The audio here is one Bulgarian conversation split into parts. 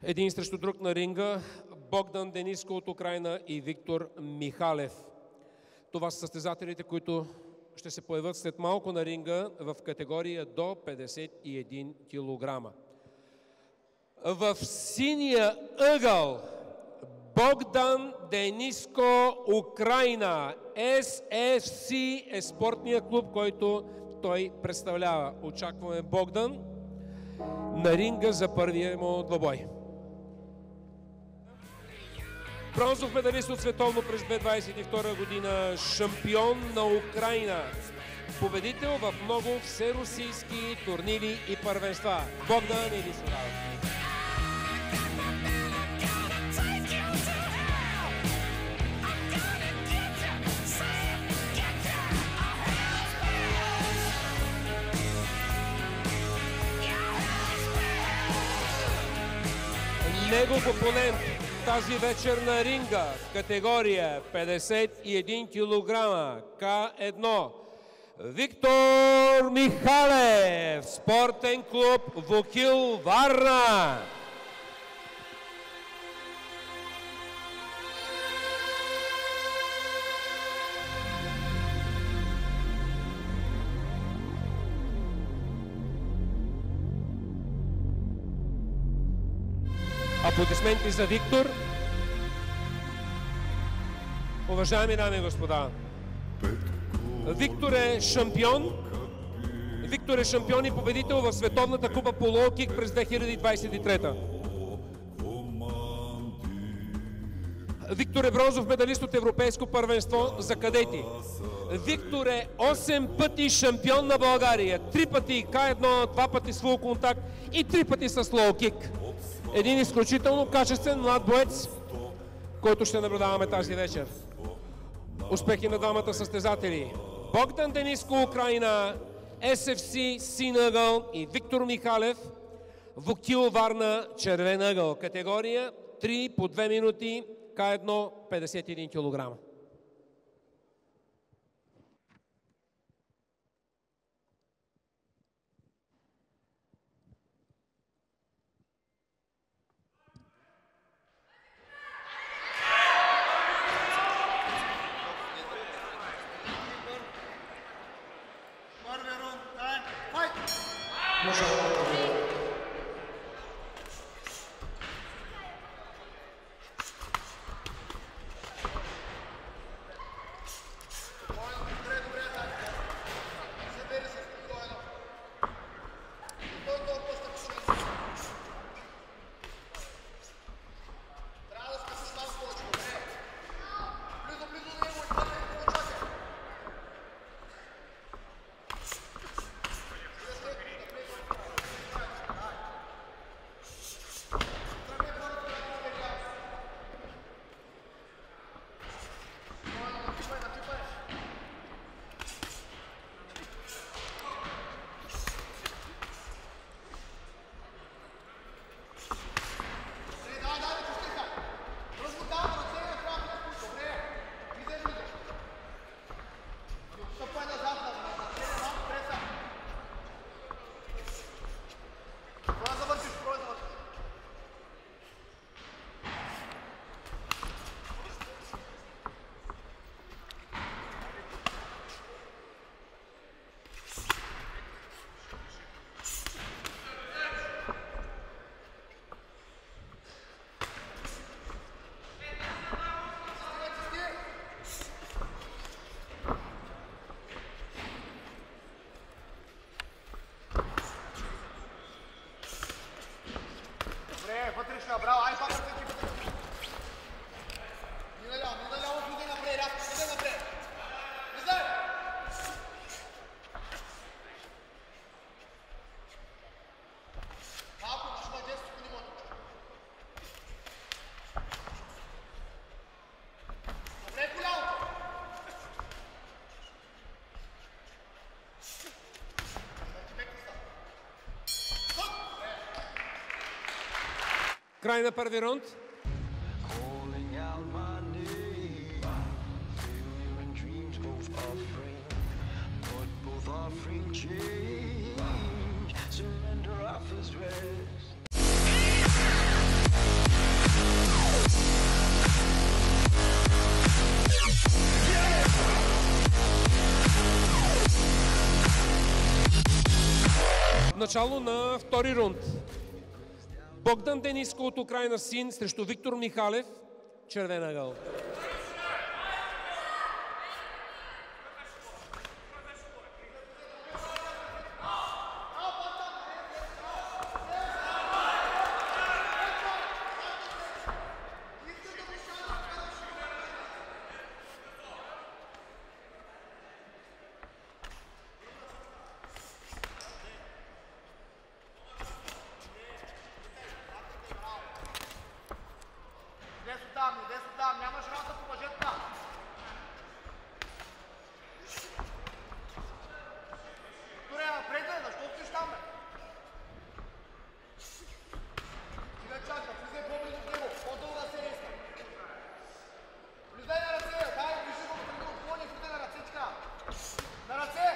Един срещу друг на ринга Богдан Дениско от Украйна и Виктор Михалев. Това са състезателите, които ще се появят след малко на ринга в категория до 51 кг. В синия ъгъл Богдан Дениско, Украйна. SFC е спортният клуб, който той представлява. Очакваме Богдан на ринга за първия му двобой. Бронзов медалист от световно през 2022 година, шампион на Украйна, победител в много всерусийски турнири и първенства. Богдан Дениско. Негов опонент тази вечер на ринга в категория 51 кг К1 Виктор Михалев, спортен клуб Вукил, Варна. Аплодисменти за Виктор. Уважаеми дами и господа, Виктор е шампион. Виктор е шампион и победител в Световната купа по лоу-кик през 2023. Виктор е бронзов медалист от Европейско първенство за кадети. Виктор е 8 пъти шампион на България. 3 пъти К1, 2 пъти с фул контакт и 3 пъти с лоу-кик. Един изключително качествен млад боец, който ще наблюдаваме тази вечер. Успехи на двамата състезатели. Богдан Дениско, Украйна, SFC, син ъгъл и Виктор Михалев, Вукил, Варна, червен ъгъл. Категория 3 по 2 минути, К1, 51 кг. Bravo, hai fatto il tipo. Andiamo più naprej, raz, naprej. Zdaj. Малко ще да действаш по него. Добре, колялото. Край на първи рунд. Surrender offers rest. Начало на втори рунд. Богдан Дениско от Украйна Син срещу Виктор Михалев, червен ъгъл. Идеш оттам, нямаш работа по мъжетна. Виктория, напред, защо стоиш там, бе? Сега чака, влизай по-близо в него, по-дълго да се иска. Влизай на ръце, дай, вижи го, отклони влизай на ръцечка. На ръце!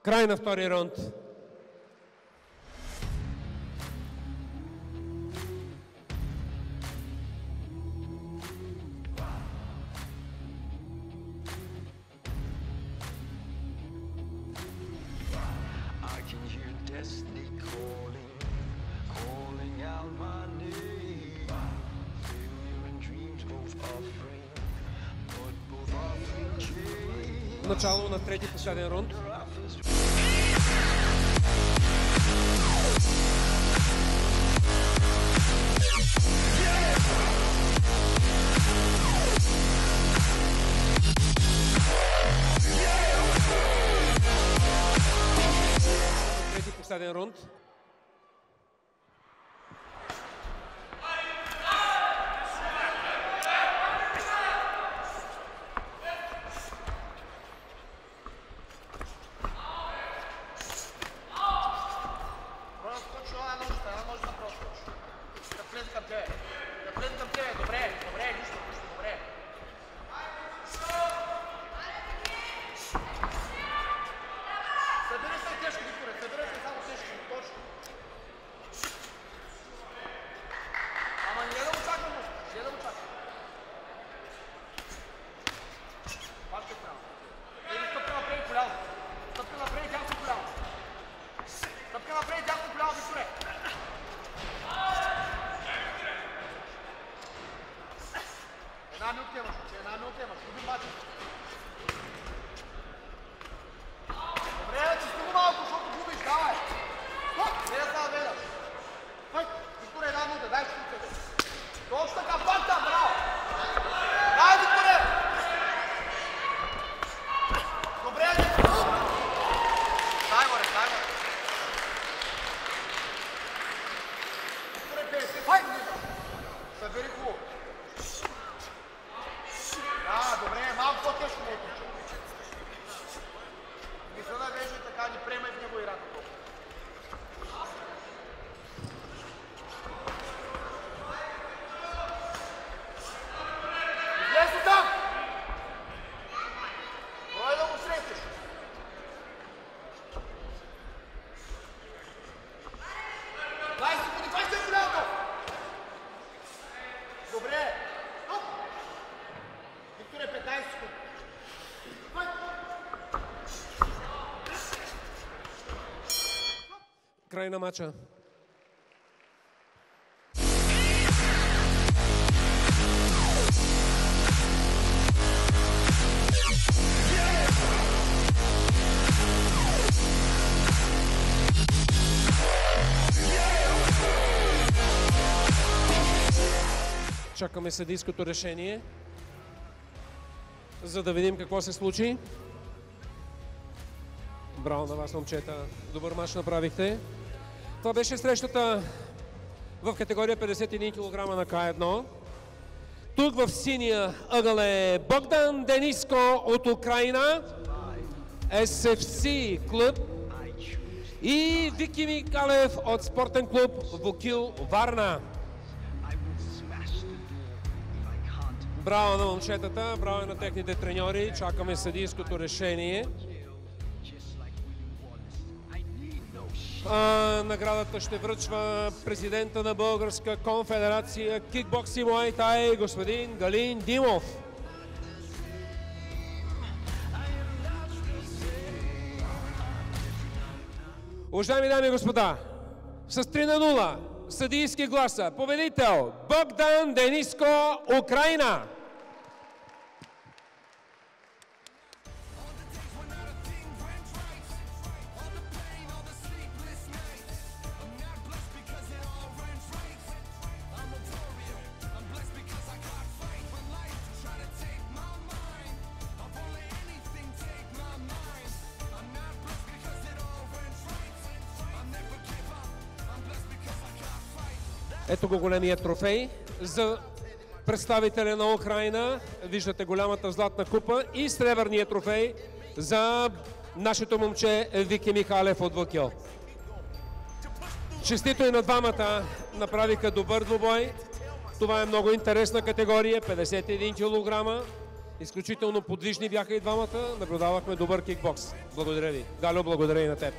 Край на втори рунд. Начало на трети последен рунд. Трети последен рунд. Събери хубаво. Да, добре, малко по-тежко му отключи. край на матча. Чакаме съдийското решение, за да видим какво се случи. Браво на вас, момчета. Добър мач направихте. Това беше срещата в категория 51 кг на К1. Тук в синия ъгъл е Богдан Дениско от Украина, SFC клуб, и Вики Михалев от спортен клуб Вокил Варна. Браво на момчетата, браво на техните треньори. Чакаме съдийското решение. Наградата ще връчва президента на Българска конфедерация Кикбокс и Муай Тай, господин Галин Димов. Уважаеми дами и господа, с 3-0 съдийски гласа победител Богдан Дениско, Украина. Ето го големия трофей за представителя на Украина. Виждате голямата златна купа и сребърния трофей за нашето момче Вики Михалев от Вокил. Честито и на двамата, направиха добър двубой. Това е много интересна категория, 51 кг. Изключително подвижни бяха и двамата. Наблюдавахме добър кикбокс. Благодаря ви. Галю, благодаря и на теб.